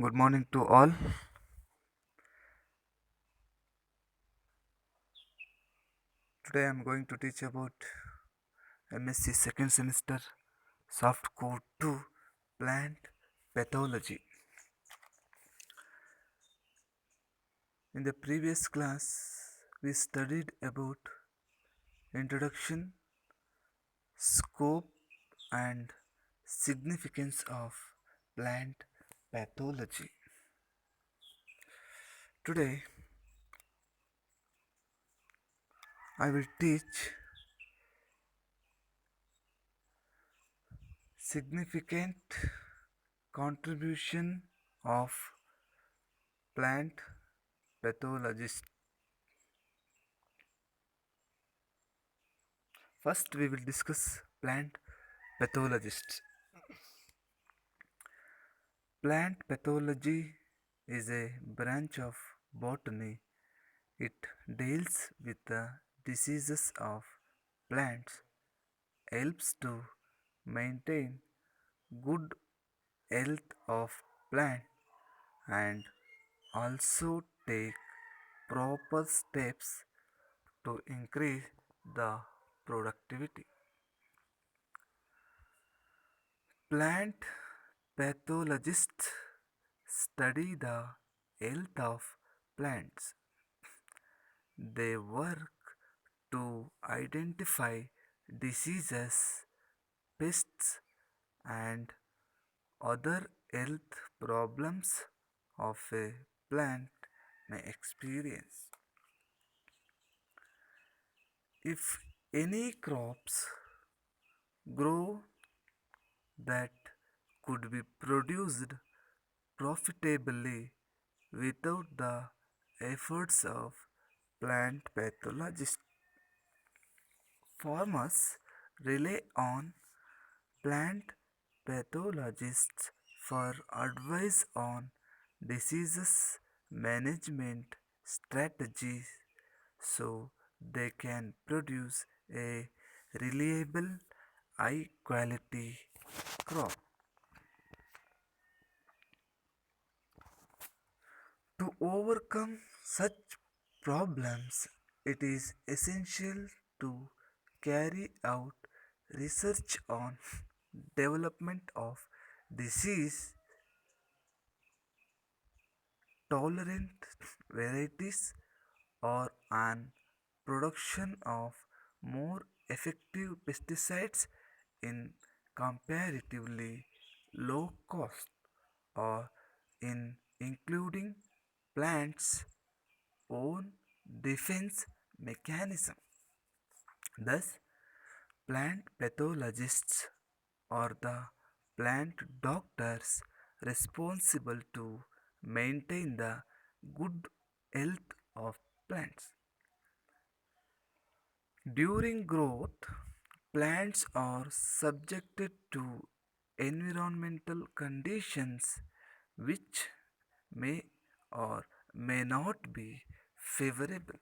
Good morning to all. Today I am going to teach about MSc second semester soft code 2 plant pathology. In the previous class we studied about introduction, scope and significance of plant pathology. Today I will teach significant contribution of plant pathologist. First, we will discuss plant pathologists. Plant pathology is a branch of botany. It deals with the diseases of plants, helps to maintain good health of plant, and also take proper steps to increase the productivity. Plant pathologists study the health of plants. They work to identify diseases, pests, and other health problems of a plant may experience. If any crops grow that could be produced profitably without the efforts of plant pathologists, farmers rely on plant pathologists for advice on diseases management strategies so they can produce a reliable, high quality crop. To overcome such problems, it is essential to carry out research on development of disease tolerant varieties or on production of more effective pesticides in comparatively low cost or in including plants own defense mechanism. Thus, plant pathologists are the plant doctors responsible to maintain the good health of plants. During growth, plants are subjected to environmental conditions which may or may not be favorable.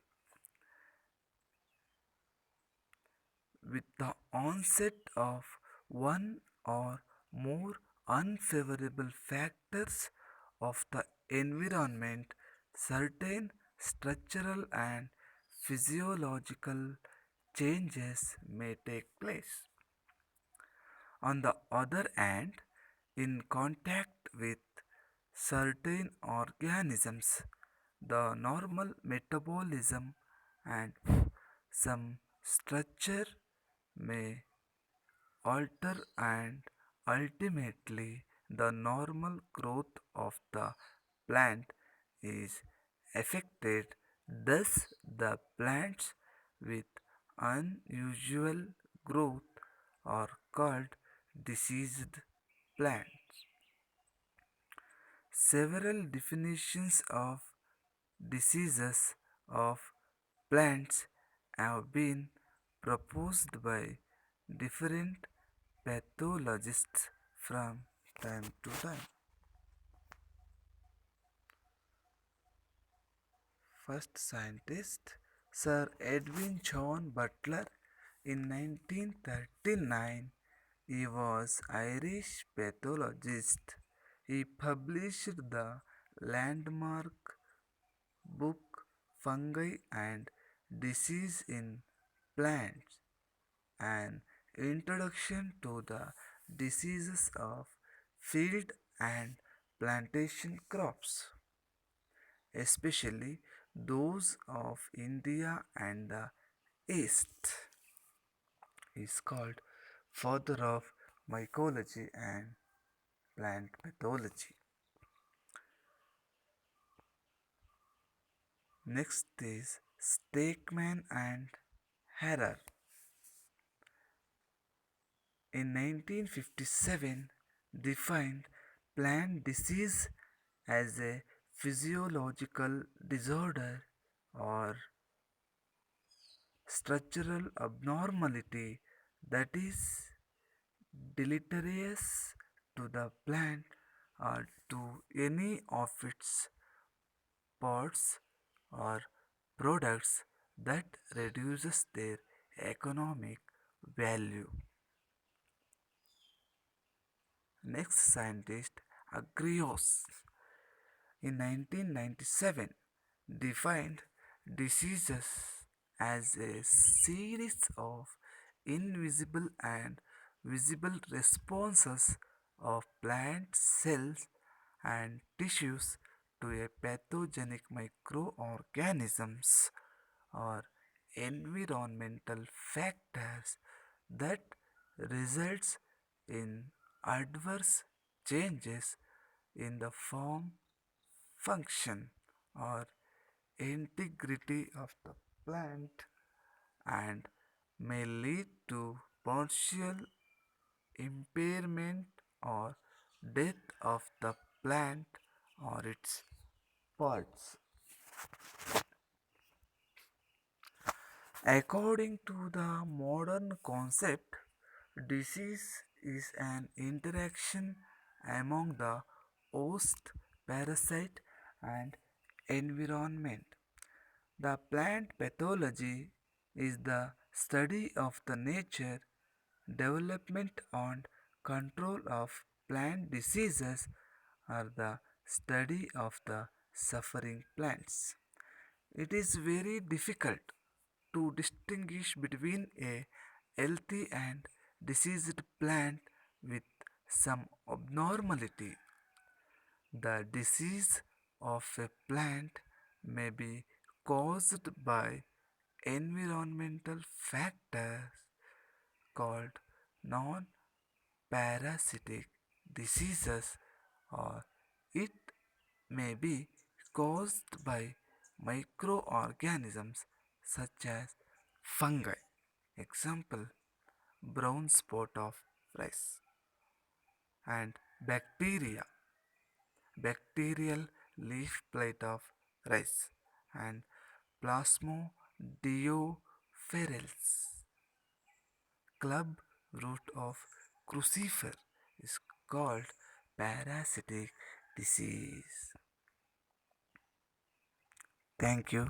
With the onset of one or more unfavorable factors of the environment, certain structural and physiological changes may take place. On the other hand, in contact with certain organisms, the normal metabolism and some structure may alter and ultimately the normal growth of the plant is affected. Thus, the plants with unusual growth are called diseased plants. Several definitions of diseases of plants have been proposed by different pathologists from time to time. First scientist Sir Edwin John Butler in 1939. He was Irish pathologist. He published the landmark book Fungi and Disease in Plants, an introduction to the diseases of field and plantation crops, especially those of India and the East. Is called father of mycology and plant pathology. Next is Steakman and Harrer. In 1957, defined plant disease as a physiological disorder or structural abnormality that is deleterious to the plant or to any of its parts or products that reduces their economic value. Next scientist Agrios in 1997 defined diseases as a series of invisible and visible responses of plant cells and tissues to a pathogenic microorganisms or environmental factors that results in adverse changes in the form, function, or integrity of the plant and may lead to partial impairment or death of the plant or its parts. According to the modern concept, disease is an interaction among the host, parasite, and environment. The plant pathology is the study of the nature, development, and control of plant diseases or the study of the suffering plants. It is very difficult to distinguish between a healthy and diseased plant with some abnormality. The disease of a plant may be caused by environmental factors called non parasitic diseases, or it may be caused by microorganisms such as fungi. Example, brown spot of rice, and bacteria, bacterial leaf plate of rice, and plasmodiophorales, club root of crucifer is called parasitic disease. Thank you.